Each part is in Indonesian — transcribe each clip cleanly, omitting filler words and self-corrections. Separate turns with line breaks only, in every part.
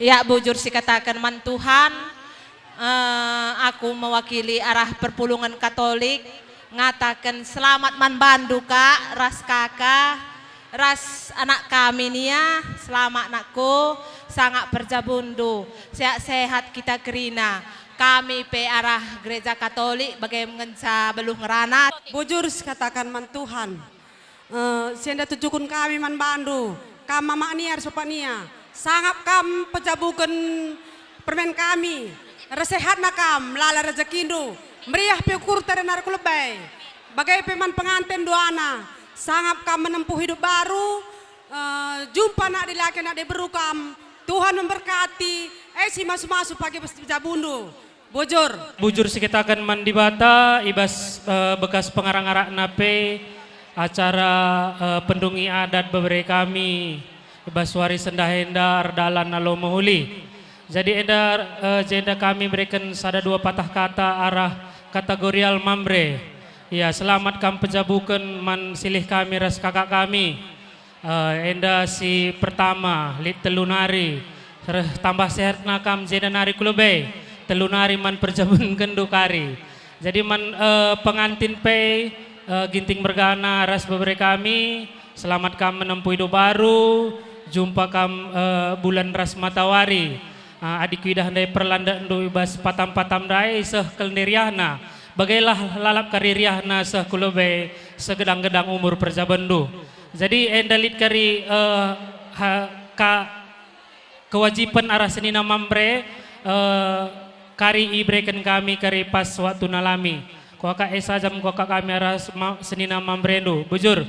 Ya bujur si katakan man Tuhan, aku mewakili arah perpulungan Katolik ngatakan selamat man bandu kak, ras kakak, ras anak kami nia, selamat anakku, sangat perjabundu, sehat-sehat kita kerina. Kami pe arah gereja Katolik bagaimana belum ngerana.
Bujur katakan man Tuhan. Sienda tujukun kami man bandu, kam mama niar sopak nia. Sangat kam pejabukan permen kami. Resehat nakam lala rezekindo. Meriah piukur terenar kulebay. Bagai peman pengantin doana. Sangat kam menempuh hidup baru. Jumpa nak dilaki nak diberukam. Tuhan memberkati. Si masuk-masuk pagi pejabundu. Bujur
sekitakan mandi bata ibas bekas pengarang-arak nape acara pendungi adat beberapa kami ibas waris endahenda ardalan nalo mohuli. Jadi jenda kami berikan sada dua patah kata arah kategorial mambre. Ya selamat kami pejabukan man silih kami ras kakak kami. Enda si pertama lit telunari tambah sehat nakam jenda nari kulube. Telunari man perjabun gendukari. Jadi man pengantin pe ginting bergana ras beberapa kami. Selamat kami menempuh hidup baru. Jumpa kam bulan ras matawari. Adik widah ndai perlanda ndu ibas patam-patam dai seh kelniriahna. Bagailah lalap kaririahna seh kulobe segedang-gedang umur perjabendu. Jadi endalit kari kewajiban arah senina mambre kari ibrekan kami kari pas waktu nalami. Kuaka jam kuaka kami arah senina mambrendu. Bujur.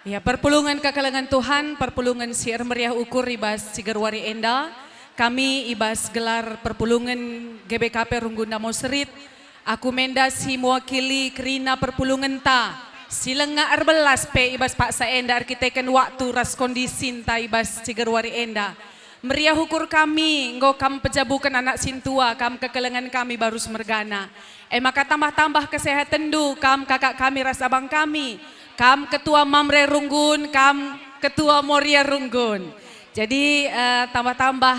Ya, perpulungan kekalangan Tuhan, perpulungan siar meriah ukur ibas Sigarwari Enda. Kami ibas gelar perpulungan GBKP Rungguna Moserit. Aku mendasi mewakili kerina perpulungan ta. Silenga arbelas pe ibas Pak Saenda arkiteken waktu ras kondisin ta ibas Sigarwari Enda. Meriah ukur kami, engkau kam pejabukan anak sintua, kam kekalangan kami baru semergana. Maka tambah-tambah kesehatan du, kam kakak kami ras abang kami. Kam ketua Mamre Runggun, kam ketua Moria Runggun. Jadi tambah-tambah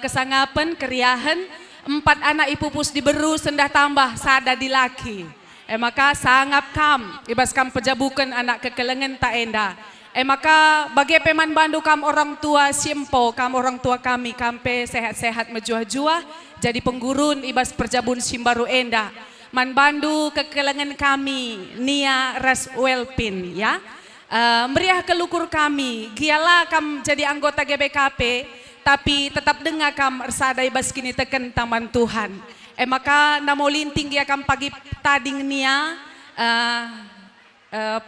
kesangapan, keriahan, 4 anak ipupus diberu sendah tambah sada dilaki. Maka sangap kam, ibas kam pejabukan anak kekelengan tak enda. Maka bagi peman bandu kam orang tua simpo, kam orang tua kami, kampe sehat-sehat mejuah-juah, jadi penggurun ibas perjabun simbaru enda. Man bandu kekelangan kami Nia Raswelpin ya. Meriah kelukur kami, gialah kam jadi anggota GBKP, tapi tetap dengar kam ersadai bas kini teken taman Tuhan. Maka namo linting dia kam pagi tading Nia,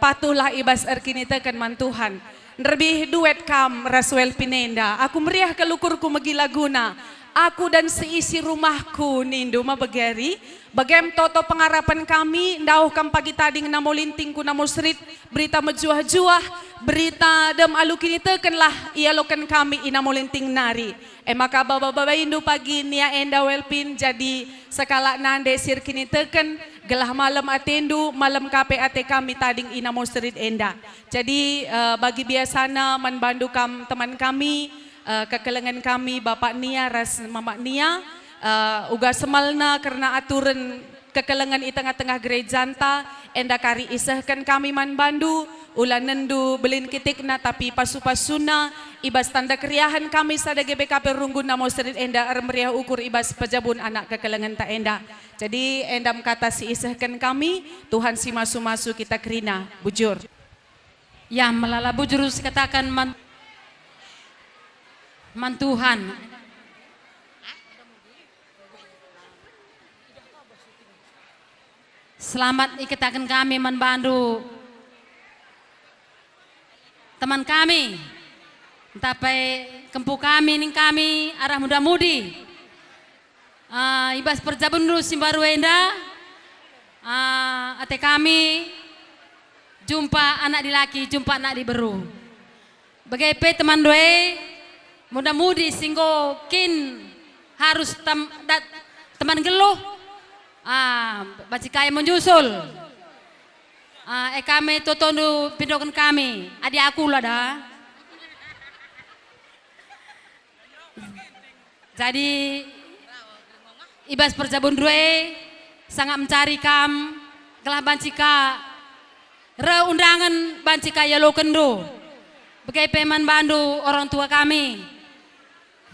patulah ibas erkini teken man Tuhan. Lebih duet kam Raswelpin enda, aku meriah kelukurku megila guna. Aku dan seisi rumahku nindu mabegeri. Bagem toto pengarapan kami. Ndauh kam pagi tading namo lintingku namo serit. Berita mejuah-juah. Berita dem alukini tekenlah. Ia loken kami inamo linting nari. Maka baba-baba indu pagi nia enda welpin. Jadi sekala nande sirkini teken. Gelah malam atendu. Malam KPAT kami tading inamo serit enda. Jadi bagi biasana man bandu kam teman kami. Kekelengan kami Bapak Nia ras Mama Nia uga semalna karena aturan kekelengan di tengah-tengah gerejanta enda kari isahkan kami man bandu ulah nendu belin kitikna tapi pasu-pasuna ibas tanda keriahan kami sada GBKP Rungguna Moserit enda meriah ukur ibas pejabun anak kekelengan tak enda. Jadi endam kata si isahkan kami Tuhan si masu-masu kita kerina bujur.
Ya melala bujur katakan man Tuhan. Selamat ikatakan kami man bandu teman kami. Tapi kempu kami ning kami arah muda-mudi. Ibas perjabun dulu simbaru enda. Ate kami jumpa anak dilaki, jumpa anak diberu. Bagai teman doe muda-mudi singgo kin harus teman geluh baci kaya menyusul kami totondu pindokan kami adik aku lah dah Jadi ibas perjabundue sangat mencari kam kelah bancika re undangan bancika yalo kendo bekai peman bandu orang tua kami.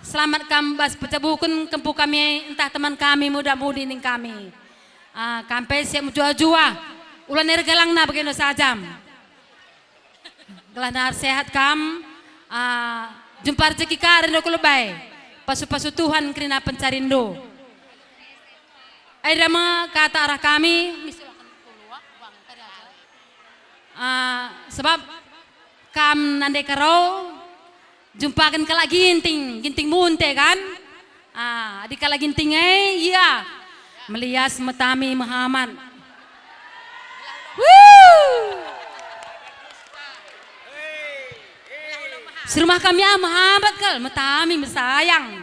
Selamat kam bas perjabukun kempu kami entah teman kami muda-mudi ning kami. Kampai siap jua-jua ulan nergalang na begini sajam. Gelar sehat kam, jumpa rezeki karindo kulubay, pasu-pasu Tuhan kerina pencarindo. Airama kata arah kami, sebab kam nande karo, jumpakan kala ginting munte kan, di kala ginting iya, melias metami Muhammad. Serumah kami Muhammad kal, metami mesayang.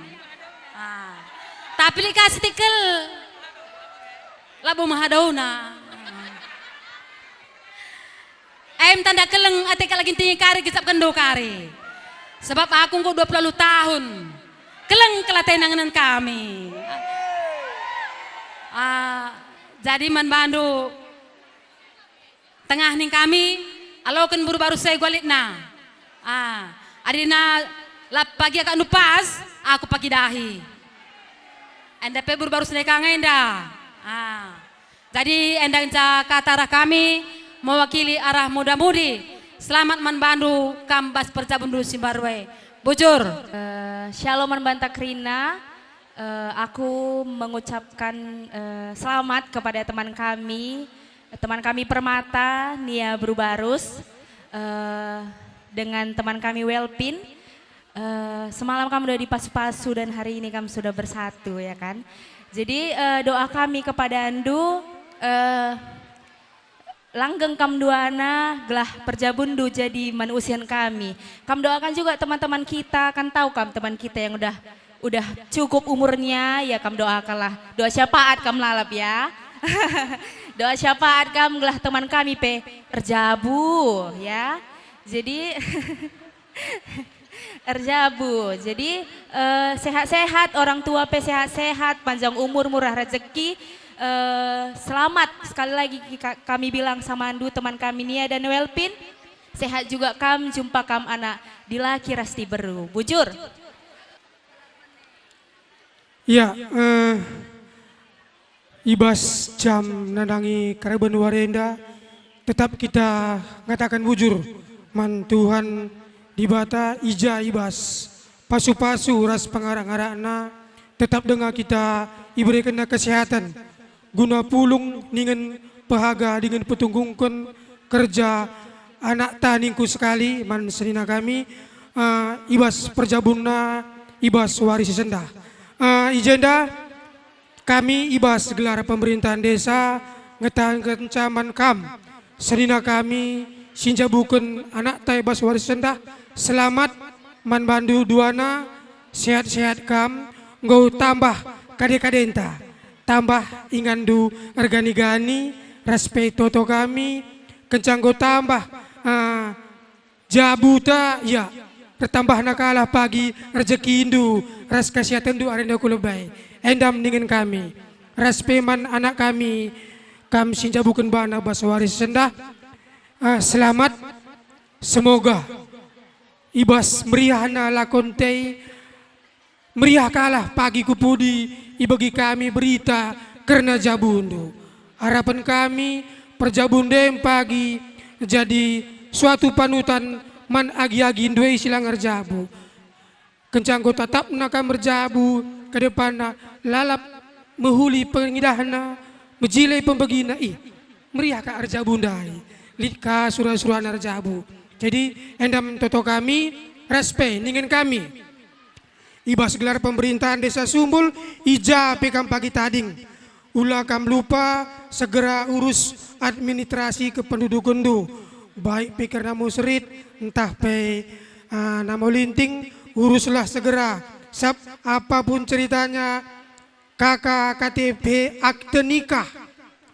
Tapi dikasih tikel, labu mahadauna. Em tanda keleng ate kalagin tinggi kari kisap kendo kari. Sebab aku kok 20 tahun. Keleng kelatenangan kami. Jadi man bandu tengah ning kami alokan baru saya gualit na. Adina lap pagi akak nupas, aku pagi dahi. Enda pe baru senekang enda. Jadi enda kata arah kami mewakili arah muda-mudi. Selamat man bandu kambas perjabundu Simbarwe. Bujur.
Shalom man bantak Rina. Aku mengucapkan selamat kepada teman kami Permata, Nia Brubarus. Dengan teman kami Welpin, semalam kami udah dipasu-pasu dan hari ini kami sudah bersatu ya kan. Jadi doa kami kepada Andu, langgeng kam duana gelah perjabundu jadi manusian kami. Kam doakan juga teman-teman kita, kan tahu kam teman kita yang udah cukup umurnya ya kam doakanlah. Doa syafaat kam lalap ya. Doa syafaat kam gelah teman kami pe perjabu ya. Jadi Erjabu, jadi sehat-sehat orang tua pe sehat-sehat, panjang umur, murah rezeki, selamat sekali lagi kami bilang sama Andu teman kami Nia dan Welpin, sehat juga kam jumpa kam anak dilaki rasti beru, bujur.
Ya, ibas jam nadangi karaban warenda, tetap kita ngatakan bujur. Man Tuhan dibata ija ibas pasu-pasu ras pengarang-arangna tetap dengar kita iberikan kesehatan guna pulung dengan pahaga dengan petunggungkan kerja anak taningku sekali man senina kami ibas perjabunna ibas warisi sendah ijenda kami ibas gelar pemerintahan desa ngetahan kencaman kam senina kami sinjabukan anak tai bas waris sendah selamat man bandu duana sehat-sehat kam ngau tambah kade-kadenta tambah ingandu organigani respect toto kami kencang ngau tambah jabuta ya bertambah nakalah pagi rezeki indu ras kesehatan du arenda kulebay endam dengan kami respect man anak kami kam sinjabukan bana bas waris sendah. Selamat, semoga ibas meriahna lakontei meriah kalah pagi kupudi ibagi kami berita karena jabundu. Harapan kami perjabundem pagi jadi suatu panutan man agi-agi indue silang erjabu. Kencang ko tatap nakam berjabu ke depan lalap mehuli pengidahna mejilai pembegina meriah ka erjabundai. Lika surah-surah narjabu. Jadi endam toto kami respe ningen kami. Ibas gelar pemerintahan desa Sumbul ija pekam pagi tading. Ulah kam lupa segera urus administrasi kependudukan du. Baik pikir namo serit entah pe namo linting uruslah segera. Sab apapun ceritanya kakak KTP akte nikah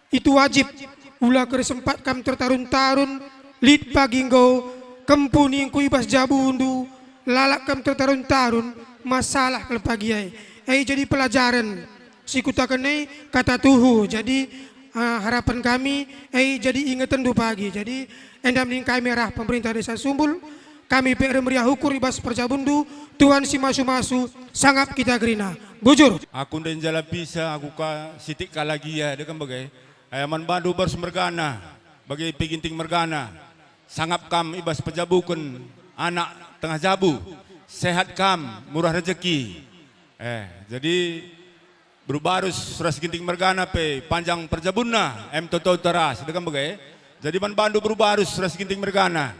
itu wajib. Ulah kesempat kam tertarun-tarun lid pagi ngau kempuni ku ibas jabundu lalak kam tertarun-tarun masalah kalau pagi ai jadi pelajaran sikutakan kata tuhu. Jadi harapan kami jadi ingatan du pagi. Jadi endam ning kami arah pemerintah desa Sumbul, kami PR meriah hukur ibas perjabundu, Tuhan si masu-masu sangat kita gerina. Bujur.
Aku dan jala bisa aku ka sitik lagi ya dekan bagai ayaman bandu baru mergana bagi piginting mergana sangap kam ibas pejabukan anak tengah jabu sehat kam murah rezeki jadi berubarus suras ginting mergana pe panjang perjabunna toto teras dekan bagai jadi man bandu berubarus suras ginting mergana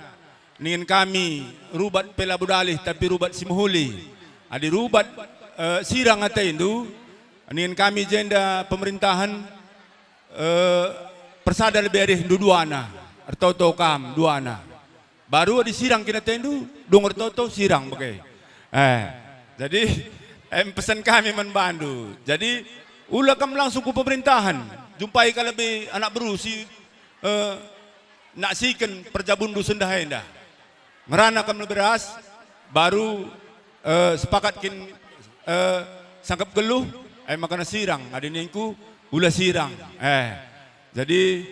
ningin kami rubat pela budalih tapi rubat simuhuli adi rubat sirang ata indu ningin kami jenda pemerintahan persada lebih dari duana artoto kam duana baru di sirang kita tendu dong artoto sirang bagai jadi pesan kami membantu jadi ulah kam langsung ke pemerintahan jumpai kalau lebih anak berusi naksikan perjabundu sendahainda merana kam beras baru sepakatkin sangkap geluh makana sirang ada ningku ulah sirang jadi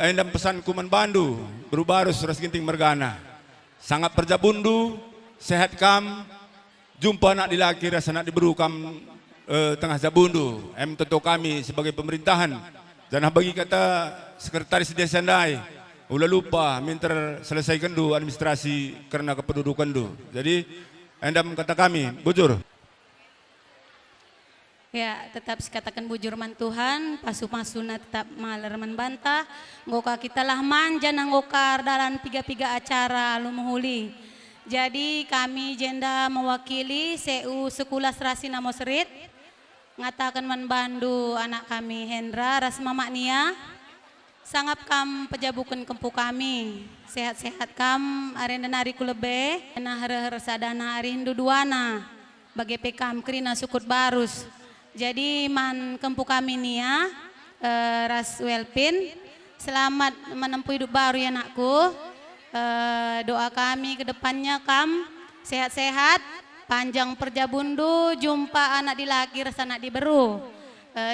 endam pesanku membantu berubarus ras ginting mergana sangat perjabundu sehat kam jumpa nak dilaki rasa nak diberu kam tengah jabundu tentu kami sebagai pemerintahan dan bagi kata sekretaris desa Ndai ulah lupa minta selesaikan du administrasi karena kependudukan du jadi endam kata kami bujur.
Ya, tetap sekatakan bujur man Tuhan, pasu-pasuna tetap maler man bantah, ngoka kita lah manja nanggokar dalam piga-piga acara lumuhuli. Jadi kami jenda mewakili CU Sekolah Serasi Namoserit, ngatakan man bandu anak kami Hendra Rasmama Nia, sangap kam pejabukan kempu kami, sehat-sehat kam arenda nari kulebe, nah her sadana ari hindu duana, bagi pekam krina sukut barus. Jadi man kempu kami nia ras welpin selamat menempuh hidup baru ya anakku. Doa kami ke depannya kam sehat-sehat, panjang perjabundu, jumpa anak dilaki rasa anak diberu.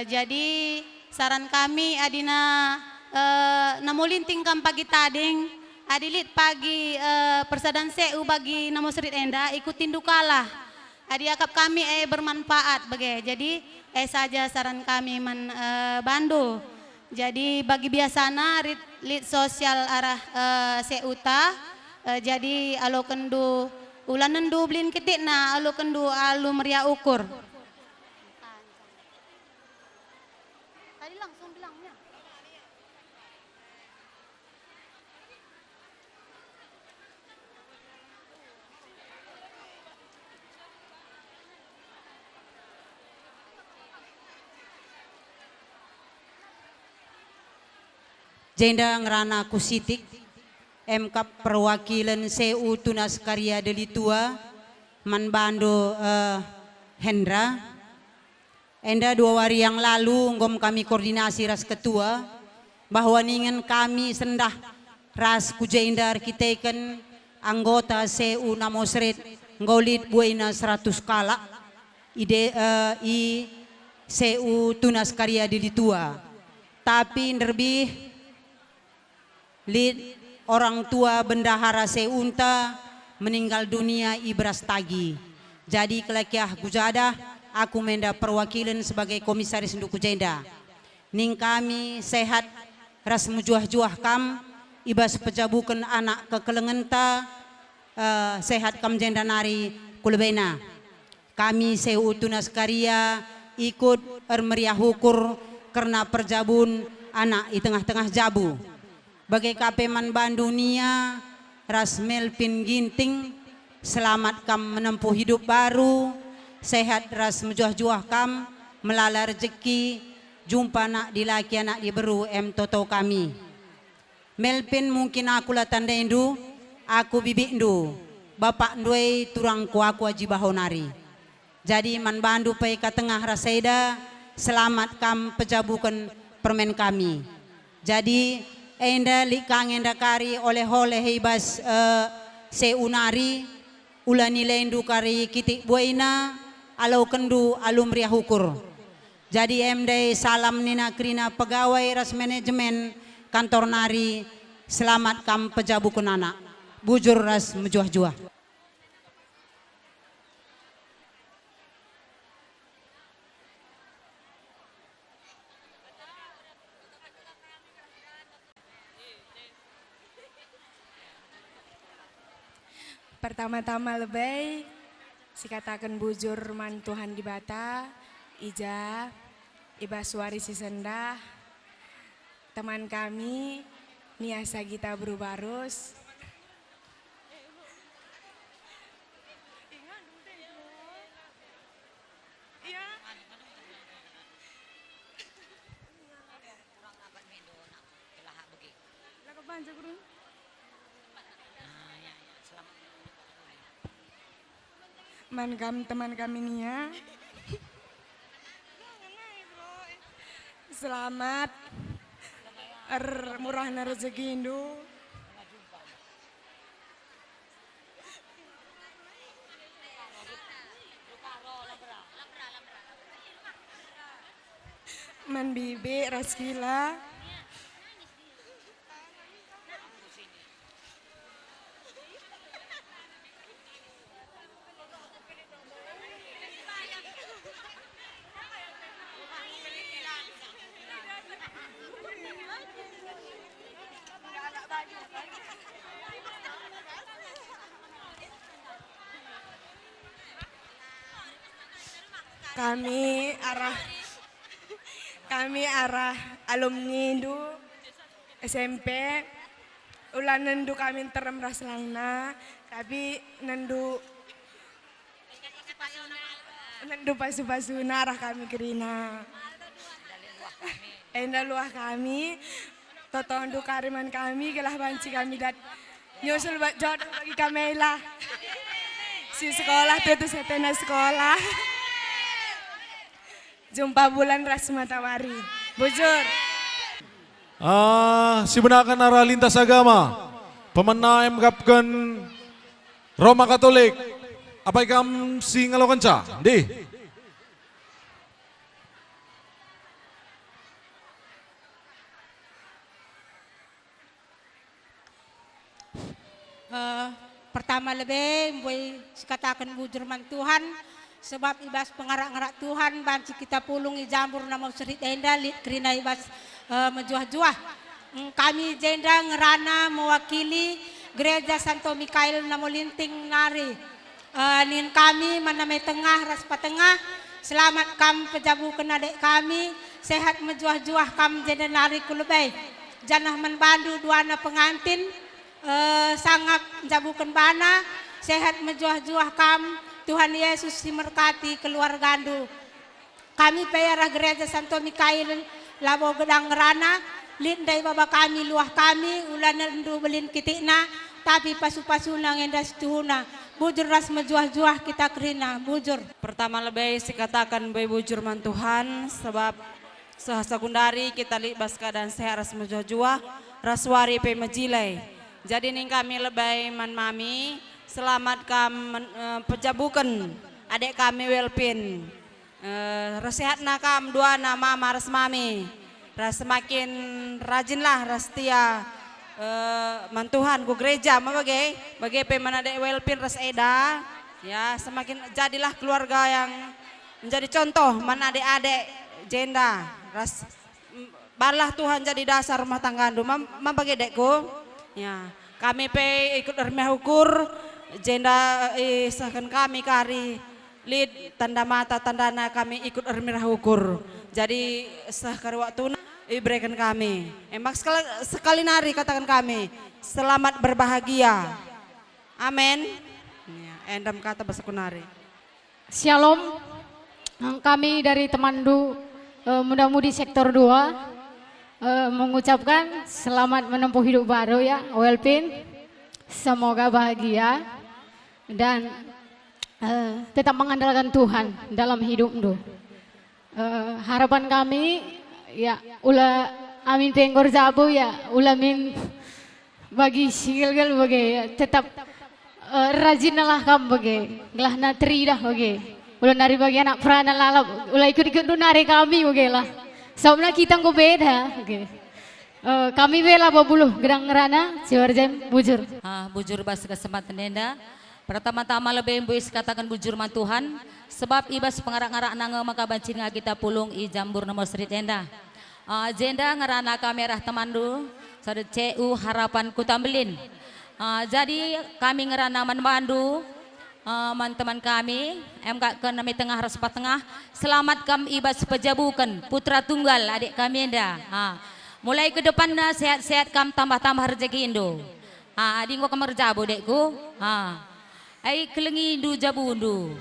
Jadi saran kami adina namulinting kam pagi tading adilit pagi persadan seu bagi Namoserit enda ikutin dukalah. Adi akap kami bermanfaat bagai. Jadi saja saran kami bandu. Jadi bagi biasana lit sosial arah seuta jadi alo kendu ulan nendu blin ketik na alo kendu alu meriah ukur. Tadi langsung bilangnya.
Jenda ngerana kusitik MK perwakilan CU Tunas Karya Delitua Manbando Hendra enda 2 hari yang lalu ngom kami koordinasi ras ketua bahwa ningen kami sendah ras kujendar kiteken anggota CU Namoserit ngolit buena 100 kala ide i CU Tunas Karya Delitua tapi lebih lid orang tua bendahara seunta meninggal dunia ibras tagi. Jadi kelekiah gujada aku menda perwakilan sebagai komisaris untuk kujenda. Ning kami sehat ras mujuah-juah kam ibas pejabukan anak kekelengenta sehat kam jenda nari kulbena. Kami CU Tunas Karya ikut meriah hukur karena perjabun anak di tengah-tengah jabu. Bagai kapeman Bandunia ras Melvin Ginting selamat kam menempuh hidup baru sehat ras mejuah-juah kam melala rezeki jumpa nak dilaki anak diberu toto kami Melvin mungkin aku lah tanda indu aku bibik indu bapak ndue turang ku aku aji bahonari jadi man bandu pai ka tengah rasaida selamat kam pejabukan permen kami jadi enda likang enda kari oleh hibas seunari ulani lendu kari kitik buaina alau kendu alum meriah ukur. Jadi MD salam nina krina pegawai ras manajemen kantor nari, selamat kam pejabukun anak. Bujur ras mejuah-juah.
Pertama-tama lebay, sikatakan bujur mantuhan di bata, ija, iba suari sisendah, teman kami, niasa kita berubarus. Teman kami nia, selamat murahna rezeki Indu. Man bibi raskila. Kami arah alumni Indu SMP ulah nendu kami terem raslangna tapi nendu pasu-pasuna arah kami kerina enda luah kami totondu kariman kami gelah banci kami dat nyusul jodoh bagi kami lah si sekolah tuh setena sekolah. Jumpa bulan ras matahari. Bujur.
Si benakan arah lintas agama. Pemena mengapkan Roma Katolik. Apa ikam si ngalo kenca? Di.
Pertama lebih, boy katakan bujur man Tuhan. Sebab ibas pengarak-ngarak Tuhan banci kita pulungi jambur nama serit enda kerina ibas menjuah-juah. Kami jenda ngerana mewakili gereja Santo Mikael namo linting nari. Nin kami maname tengah ras patengah. Selamat kam pejabukan adik kami sehat menjuah-juah kam jenda nari kulebay. Janah menbandu duana pengantin sangat menjabukan bana sehat menjuah-juah kam. Tuhan Yesus diberkati keluarga Gandu. Kami payarah gereja Santo Mikael labo gedang ngerana lindai baba kami luah kami ulan nendu belin kitikna tapi pasu-pasu nang endas tuhuna bujur ras menjuah-juah kita kerina bujur.
Pertama lebih sikatakan bayi bujur man Tuhan sebab sehasagundari kita libas keadaan sehat ras menjuah-juah raswari pe mejilai. Jadi ning kami lebih man mami selamat kam pejabukan adik kami Welpin. Resehatna kam dua nama maras mami. Ras semakin rajinlah ras setia mantuhan ku gereja mabagai bagai peman adik Welpin ras eda ya semakin jadilah keluarga yang menjadi contoh man adik-adik jenda ras balah Tuhan jadi dasar rumah tangga andu mabagai dekku ya kami pe ikut remeh ukur jenda isahkan kami kari lid tanda mata tandana kami ikut ermirah ukur jadi sahkar waktu iberikan kami emak sekali nari katakan kami selamat berbahagia amin ya, endam kata bahasa kunari.
Shalom kami dari Temandu muda-mudi sektor 2 mengucapkan selamat menempuh hidup baru ya Welpin semoga bahagia dan tetap mengandalkan Tuhan dalam hidupmu. Harapan kami ya ulah amin tenggor zabu ya ulah min bagi sigel bagi ya, tetap rajinlah kamu bagi gelah natri dah bagi ulah nari bagi anak peranan lalap, ulah ikut-ikut du nari kami lah. Soalnya kita nggak beda. Oke. Kami bela babuluh gerang ngerana siwarjem bujur.
Bujur bas kesempatan enda. Pertama-tama lebih buis katakan bujur man Tuhan. Sebab ibas pengarak-ngarak nanga maka bancin kita pulung i jambur nomor street enda. Jenda ngerana kamerah temandu. Sada CU harapan kutambelin. Jadi kami ngerana manbandu. Teman kami MK ke nami tengah respat tengah selamat kami ibas pejabukan putra tunggal adik kami enda mulai ke depan sehat-sehat kam tambah-tambah rezeki indo adik gua kamar jabu dekku ai kelengi indu jabu undu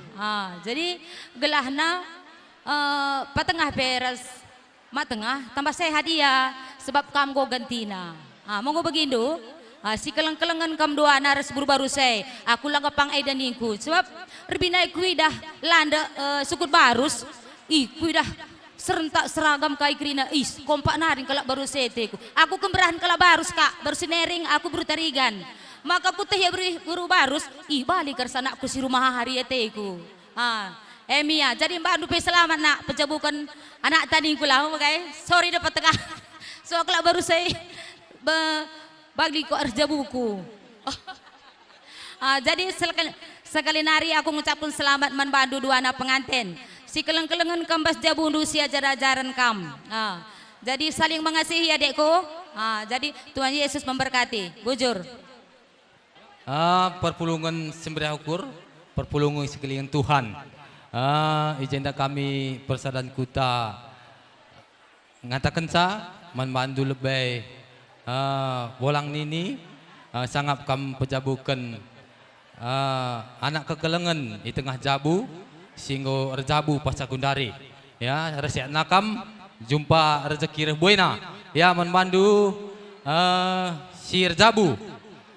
jadi gelahna patengah beres mat tengah tambah sehat dia sebab kam go gantina monggo begindo si keleng-kelengan kam doa naras baru saya aku lang kapang aidan ningku sebab rebinai kui dah landa sukut barus kui dah serentak seragam kai krina kompak naring kalak baru seteku aku kemberahan kalak barus kak baru sinering aku baru tarigan maka putih ya buru barus balik kersana aku si rumah hari eteku Emia jadi mbak Dupe selamat nak pejabukan anak tadingku lah okay? Sorry dapat tengah so kalak baru saya bagi ko arja buku. Jadi sekali nari aku ngucapkan selamat manbandu dua anak pengantin. Si keleng-kelengan kambas jabundu si ajar-ajaran kam. Jadi saling mengasihi adekku. Jadi Tuhan Yesus memberkati. Bujur.
Perpulungan sembeliha ukur, perpulungan sekeliling Tuhan. Ijenda kami persaudaraan kuta ngatakan sa manbandu lebih bolang nini sangat kam pejabukan anak kekelengan di tengah jabu singgo rejabu pas sekundari ya resiat nakam jumpa rezeki rebuena ya manbandu si rejabu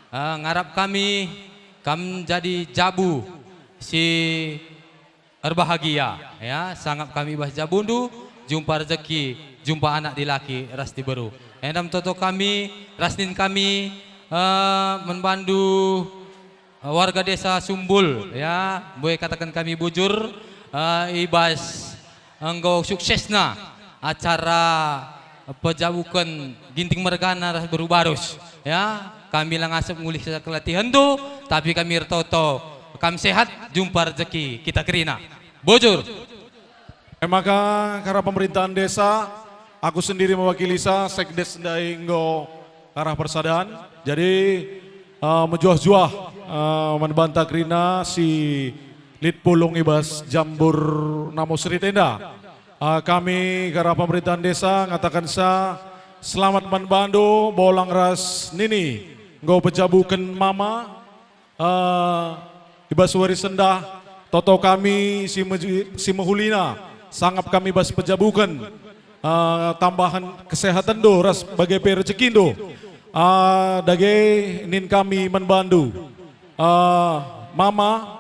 ngarap kami kam jadi jabu si berbahagia ya sangat kami bah jabundu jumpa rezeki jumpa anak di laki ras di baru endam toto kami, rasnin kami membantu warga desa Sumbul ya, boleh katakan kami bujur ibas engkau suksesna acara pejabukan ginting mergana baru-barus ya, kami lang asap ngulih sa kelatihan tu, tapi kami toto kami sehat jumpa rezeki kita kerina bujur.
Maka karena pemerintahan desa aku sendiri mewakili Sekdes Dainggo arah persaudaraan. Jadi menjuah-juah membantah krina si Lit Pulung ibas jambur namo Sri Tenda. Kami karena pemerintahan desa ngatakan selamat manbandu bolang ras nini nggo pejabukan mama ibas wari sendah toto kami si Mahulina sangap kami bas pejabukan tambahan kesehatan do ras bagai rezekindo dage nin kami membantu mama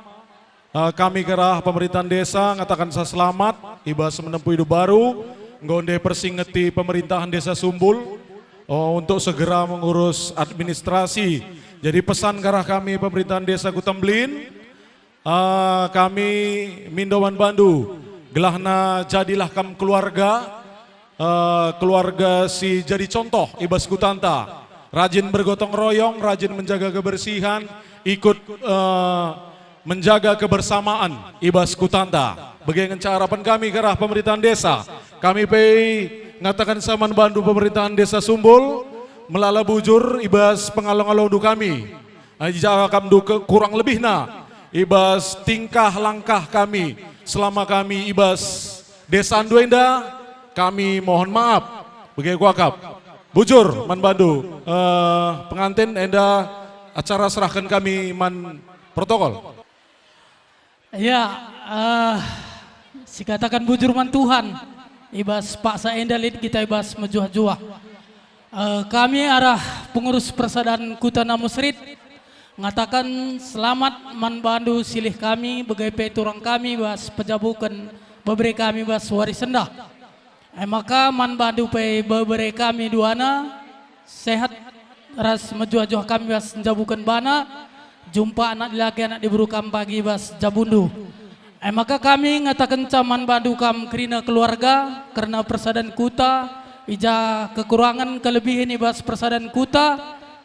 kami kerah pemerintahan desa ngatakan selamat ibas menempuh hidup baru ngonde persingeti pemerintahan desa Sumbul untuk segera mengurus administrasi. Jadi pesan kerah kami pemerintahan desa Kutemblin kami Mindowan Bandu gelahna jadilah kam keluarga keluarga si jadi contoh ibas kutanta rajin bergotong royong, rajin menjaga kebersihan, ikut menjaga kebersamaan ibas kutanta. Bagaimana harapan kami ke arah pemerintahan desa, kami ngatakan saman bantu pemerintahan desa Sumbul melala bujur ibas pengalong-along du kami jaga kamdu kurang lebihna ibas tingkah langkah kami selama kami ibas desa Anduenda. Kami mohon maaf, bagi kuakap, bujur man bandu pengantin enda acara serahkan kami man protokol.
Ya, si katakan bujur man Tuhan, ibas Pak Saenda lid kita ibas mejuah-juah. Kami arah pengurus persaudaraan Kuta Namo Srit ngatakan selamat man bandu silih kami bagai peturang kami bas pejabukan beberapa kami bas waris sendah. Maka man bandu pe beberapa kami duana sehat ras mejuah-juah kami bas jabukan bana jumpa anak laki anak diburu kam pagi bas jabundu. Maka kami ngatakan caman Bandu kam kerina keluarga karena persadan kuta ija kekurangan kelebihan ibas persadan kuta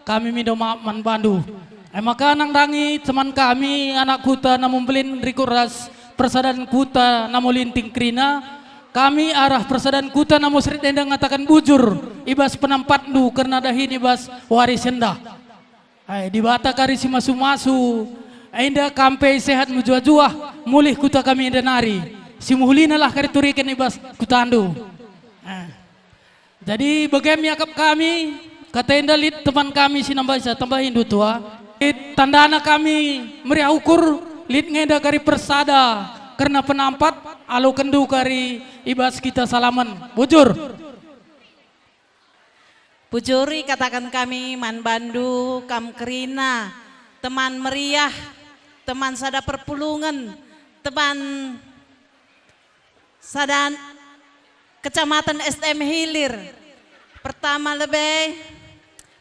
kami minta maaf man Bandu. Maka nang dangi teman kami anak kuta namun belin rikuras persadan kuta namun linting kerina kami arah persadan kuta namun Serit Enda ngatakan bujur ibas penampat du karena dahin ibas waris sendah. Di bata kari si masu-masu Enda kampai sehat mujua-jua mulih kuta kami enda nari si muhlina lah kari turikan ibas kutandu. Jadi bagaimana yakap kami kata enda lid teman kami si nambah isa tambahin du tua tandana kami meriah ukur lid ngeda kari persada karena penampat alo kendu kari ibas kita salaman bujur.
Bujuri katakan kami man Bandu kam kerina teman meriah teman sada perpulungan teman sada kecamatan STM Hilir pertama lebih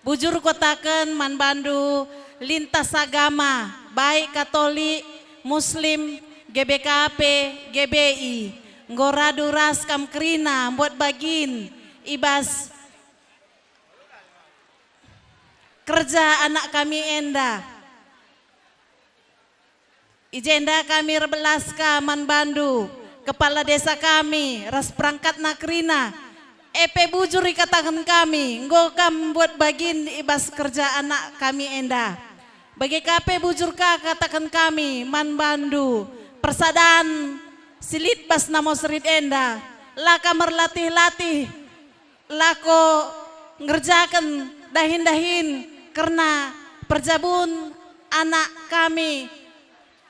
bujur kotakan man Bandu lintas agama baik Katolik Muslim GBKP GBI ngoradu ras kam kerina buat bagin ibas kerja anak kami enda. Ijenda kami rebelas man Bandu, kepala desa kami, ras perangkat nakrina. EP bujuri katakan kami, nggo kam buat bagin ibas kerja anak kami enda. Bagi KP bujur katakan kami, man Bandu, persadaan silit bas namo Serit Enda, laka merlatih-latih, lako ngerjakan dahin-dahin, karena perjabun anak kami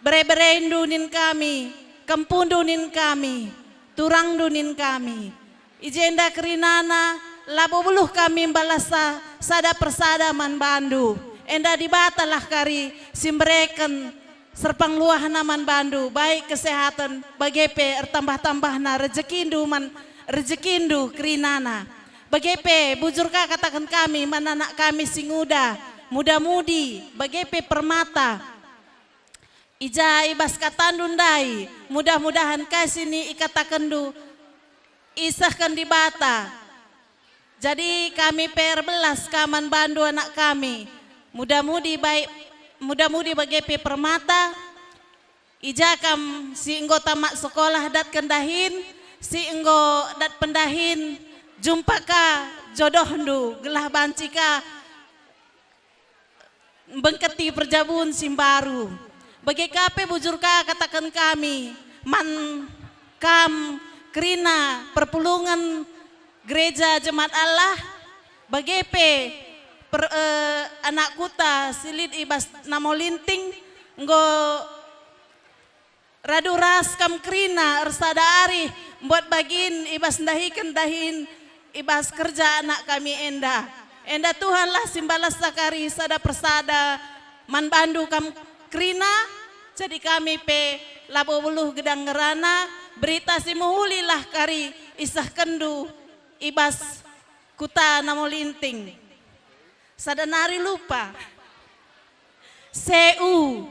bere-berendunin kami kempundunin kami turang dunin kami ijenda kerinana labo buluh kami balasa sada persada man Bandu enda dibatalah kari simbreken serpang luah naman Bandu baik kesehatan bagepe tambah-tambah na rezekindu man rezekindu kerinana bagepe bujurka katakan kami anak kami singuda muda-mudi bagepe permata ija ibas katandundai mudah-mudahan kasini ikatakendu isahkan di bata jadi kami perbelas kaman Bandu anak kami muda-mudi baik muda-mudi bagepe permata ija kam si enggo tamak sekolah dat kendahin si enggo dat pendahin jumpa ka jodohndu gelah bancika bengketi perjabun simbaru bagi kape bujurka katakan kami man kam kerina perpulungan gereja jemaat Allah bagepe anak kuta silit ibas namo linting nggo radu ras kam kerina ersada ari buat bagin ibas dahikan dahin ibas kerja anak kami enda Tuhanlah simbalas sakari sada persada man Bandu kam kerina jadi kami pe labo buluh gedang ngerana berita simuhulilah kari isah kendu ibas kuta namo linting sada nari lupa CU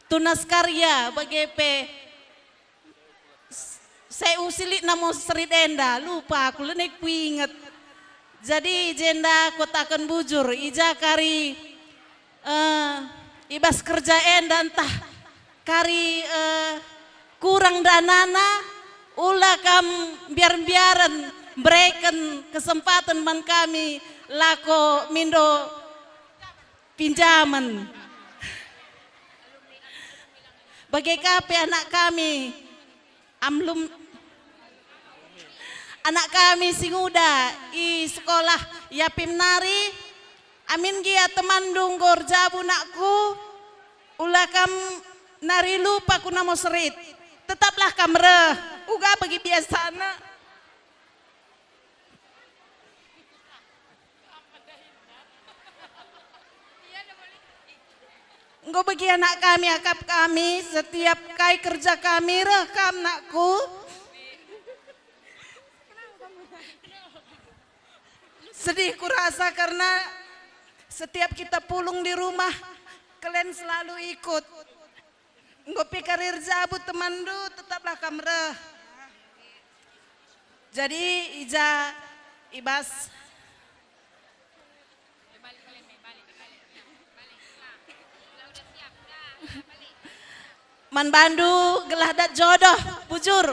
tunas karya bagepe saya usilit namo Serit Enda lupa aku lenek inget jadi jenda kotakan bujur ija kari ibas kerja enda entah kari kurang danana ulah kam biar-biaran berikan kesempatan man kami lako mindo pinjaman bagi kape anak kami amlum anak kami singuda i sekolah yapim nari amin gia teman dunggor jabu nakku ulakam nari lupa ku namo Serit tetaplah kamre uga bagi biasana Engko bagi anak kami, akap kami, setiap kai kerja kami rekam nakku. Sedih kurasa karena setiap kita pulang di rumah, kalian selalu ikut.
ngopi karir zabut temandu tetaplah kamre. Jadi ija ibas Man Bandu gelah dat jodoh bujur.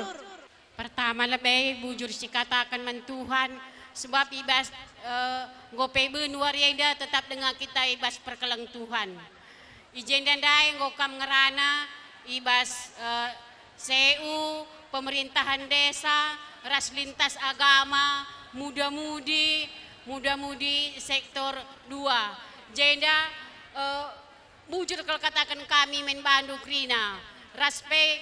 Pertama lebih bujur si katakan man Tuhan sebab ibas ngope benuar yenda tetap dengan kita ibas perkelang Tuhan. Ijen dan dai ngokam ngerana ibas CU pemerintahan desa ras lintas agama muda-mudi sektor 2 jenda bujur kalau katakan kami men Bandu Krina raspe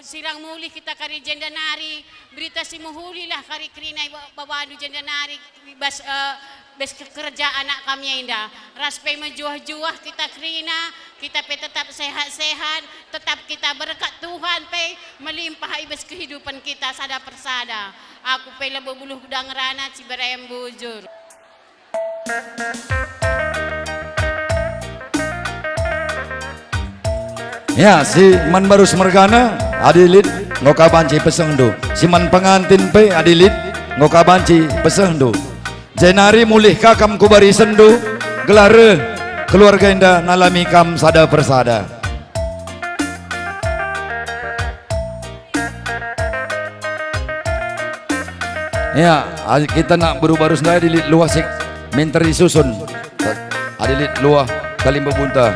silang mulih kita kari jenda nari berita si muhuli lah kari Krina Bandu jenda nari bas kerja anak kami indah raspe menjuah-juah kita Krina kita pe tetap sehat-sehat tetap kita berkat Tuhan pe melimpah ibas kehidupan kita sada persada aku pe lebo buluh dang rana Ciberem bujur.
Ya, si man baru semergana adilit ngoka banci pesengdo. Si man pengantin pe adilit ngoka banci pesengdo. Jenari mulih kakam kubari sendu gelare keluarga indah nalami kam sada persada. Ya, kita nak baru-baru sendiri adilit luah sik menteri susun. Adilit luah kalimba bunta.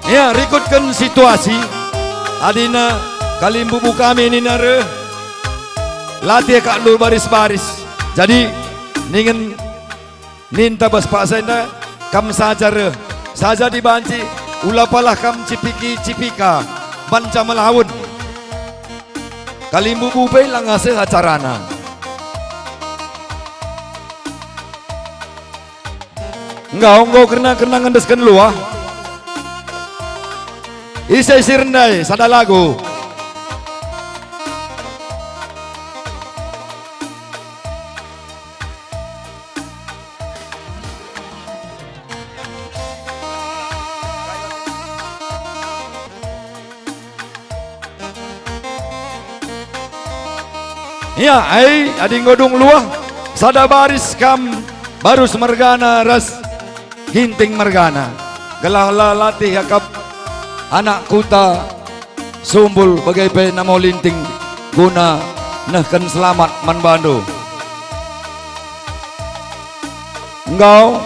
Ya, rikutkan situasi adina kalimbubu kami ini nare latih kak lu baris-baris jadi ningen ninta bas pak senda kam saja dibanci ulapalah kam cipika banca melawun kalimbubu pe langase acarana enggak kena ngendeskan luah Isai sirendai sada lagu. Ya, adi ngodung luah sada baris kam baru semergana ras ginting mergana. Gelah latih yakap anak kuta sumbul bagai pe namo linting guna nehken selamat man Bandu. Engkau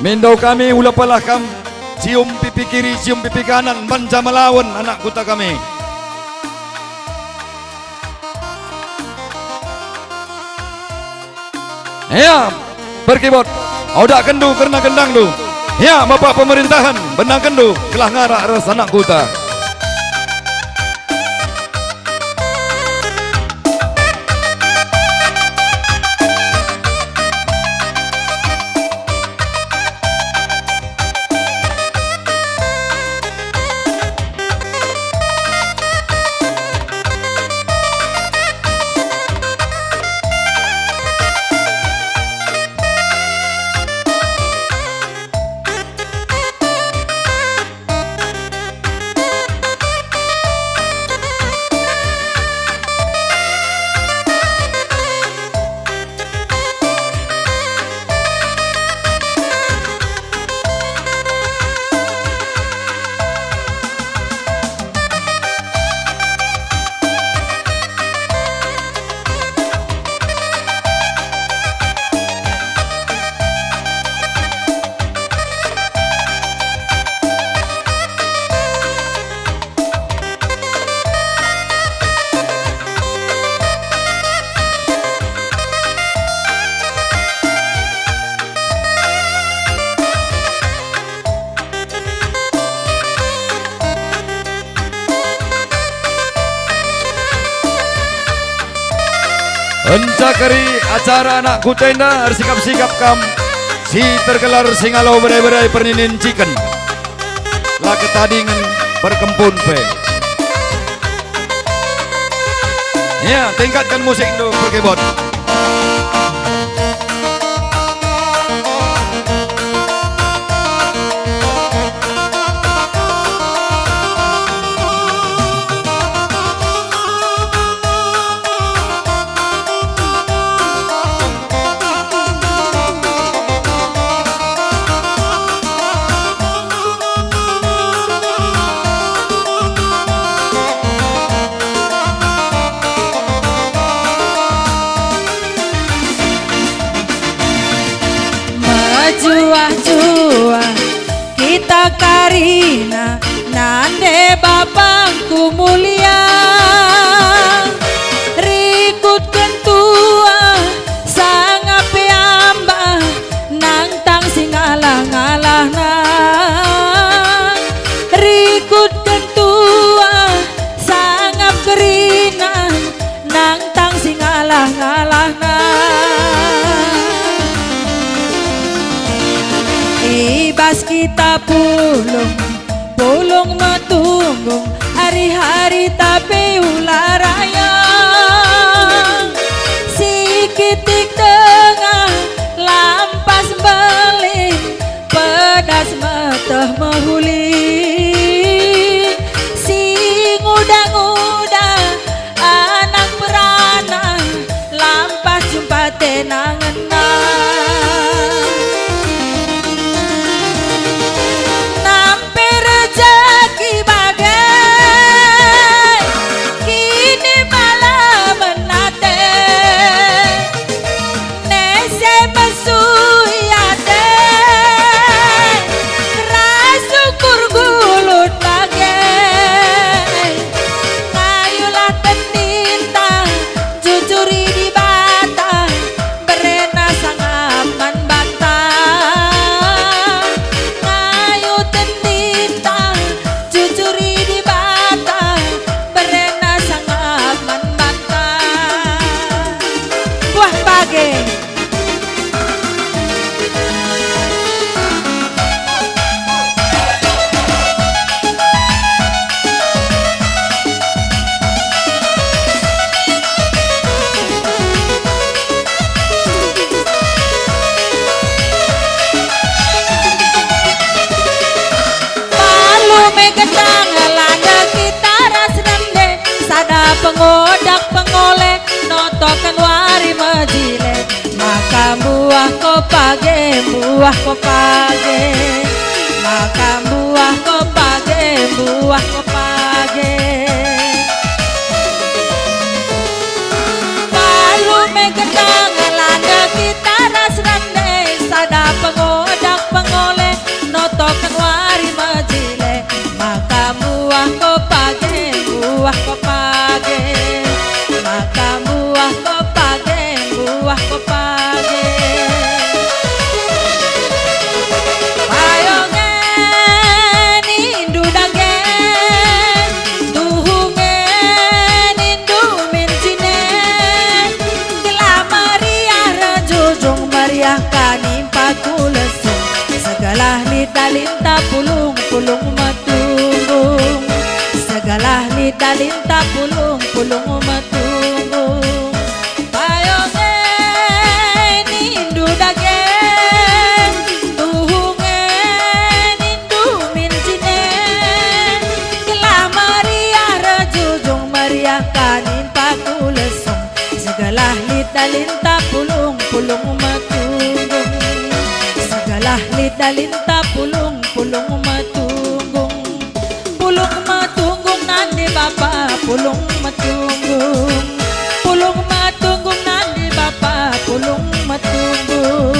mindau kami ulapalah kam cium pipi kiri cium pipi kanan banca melawan anak kuta kami. Ya, berkibot Odak kendu karena kendang du. Ya, Bapak pemerintahan benang kendu kelah ngarak ras anak kuta. Encakari acara anak kutenda sikap-sikap kam si tergelar singalau berai-berai perninin chicken lah ketadingan berkempun pe. Ya, tingkatkan musik dulu berkebot.
Juah-juah kita karina nande bapangku mulia rikut kentua sangat piamba nang tang singalah-ngalah na rikut kentua sangat kerina nang tang singalah-ngalah na ibas kita pulung metunggung hari-hari tapi ulah raya sikitik tengah lampas beling pedas meteh mehuli sing udah anak beranak lampas jumpa tenangan pengodak pengoleh notokan wari majile maka buah kopage maka buah kopage palu megetang landa kita rasrande sada pengodak pengoleh notokan wari majile maka buah kopage maka buah kopage payongen indu dagen tuhungen indu mincinen gelah Maria rejujung Maria kanimpa kulesung segala lita-lita pulung-pulung matunggung segala lita-lita pulung-pulung matunggung payongen indu dagen tuhungen indu mincinen gelah Maria rejujung Maria kanimpa kulesung segala lita-lita pulung-pulung matunggung segala lita-lita pulung-pulung matunggung pulung matunggung nandi bapa pulung matunggung nandi bapa pulung matunggung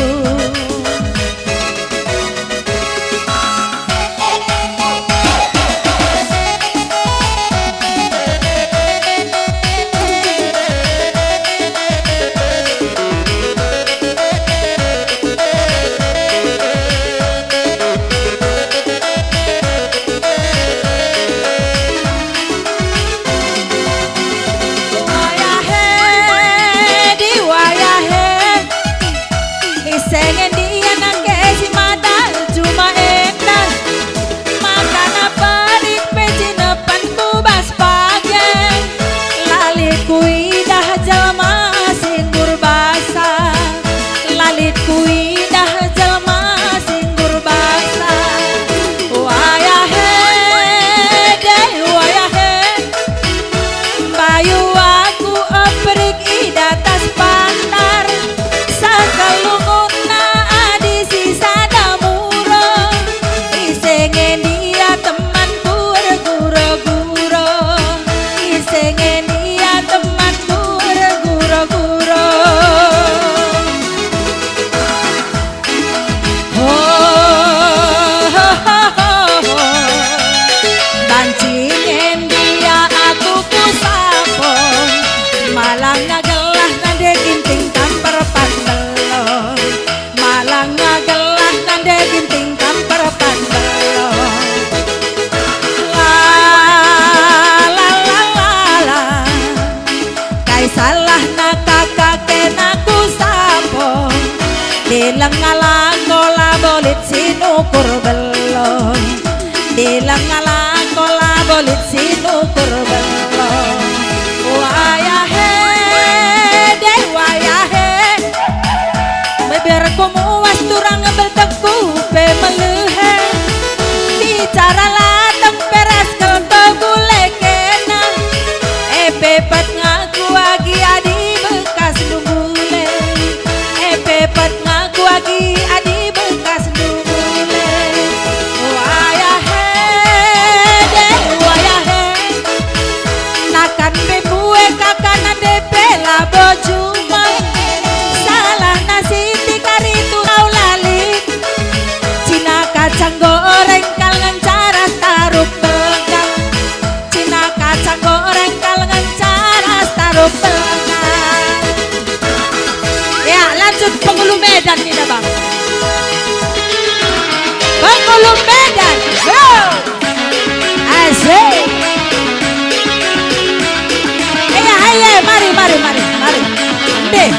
bello Dilang ala kola bolit sinukur bello Wayahe deh wayahe Meber kumuas turang berteku pe meluhe Bicara latang peras kelto gule kena Pepet ngaku agi adi bekas nunggule Pepet ngaku agi adi bekas nunggule Wayahe deh wayahe Nakan bebue kakana depela bojumai Salah nasi tikari tu kau lali Cina kacang goreng kalengan cara taruh pegang Cina kacang goreng kalengan cara taruh pegang Ya lanjut penghulu Medan nih dah bang Penghulu Medan go Asik Ayo mari deh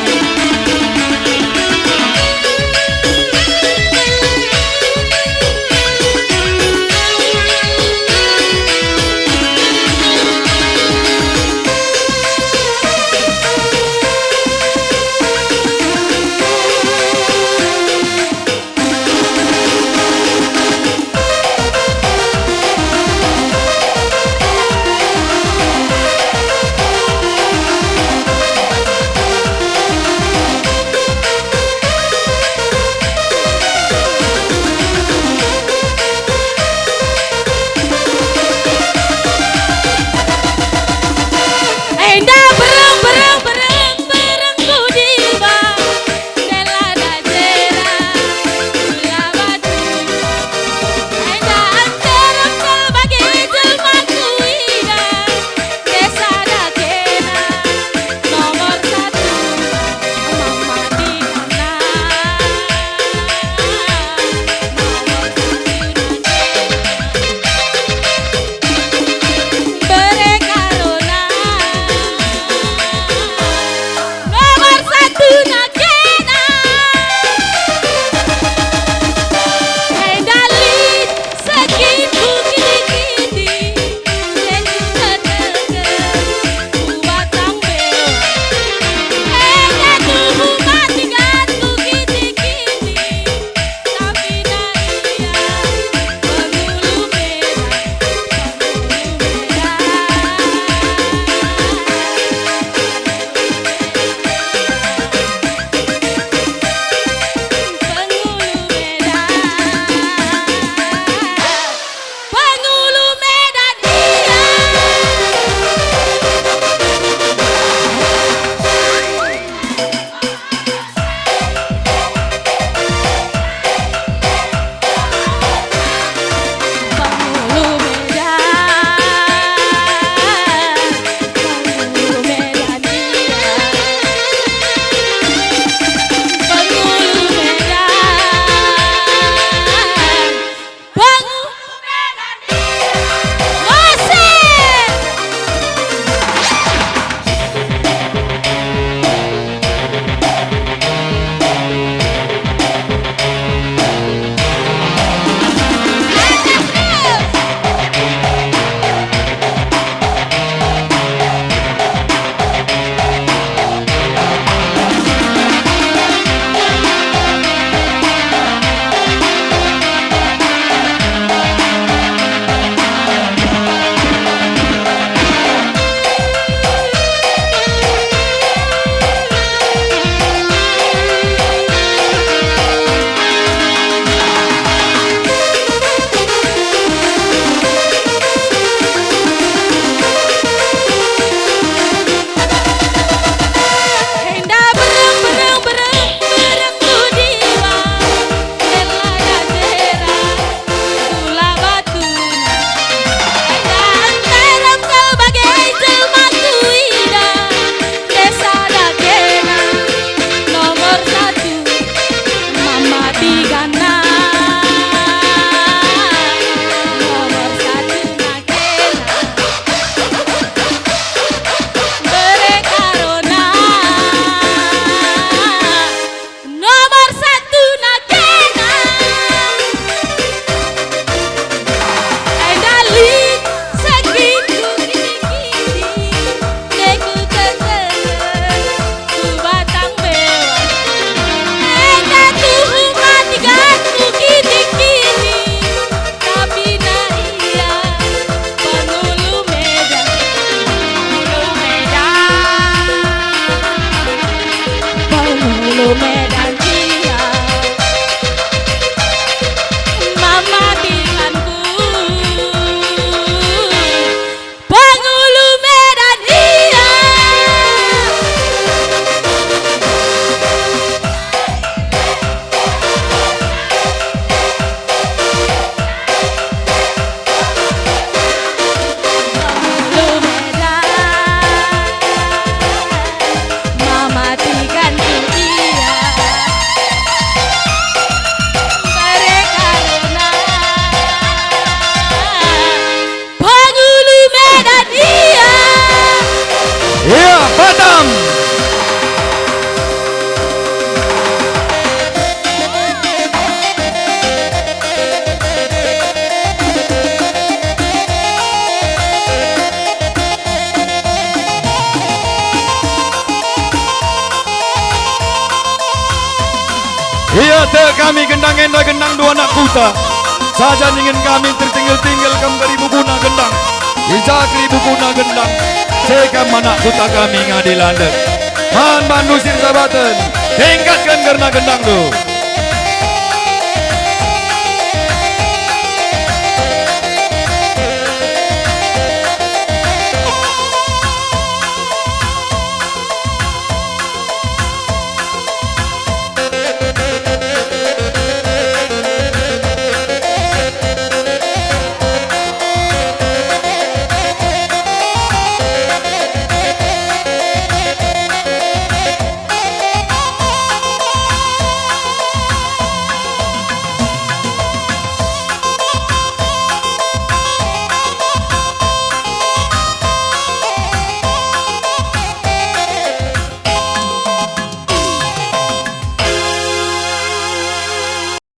Iya, Batam. Iya, kami gendang enda gendang dua anak kuta. Saja ingin kami tertinggal-tinggal kam dari bukuna gendang. Ijak bukuna gendang. Sekam anak kuta kami ngadilan. Man Bandu Sirsabaten. Tingkatkan karena gendang tu.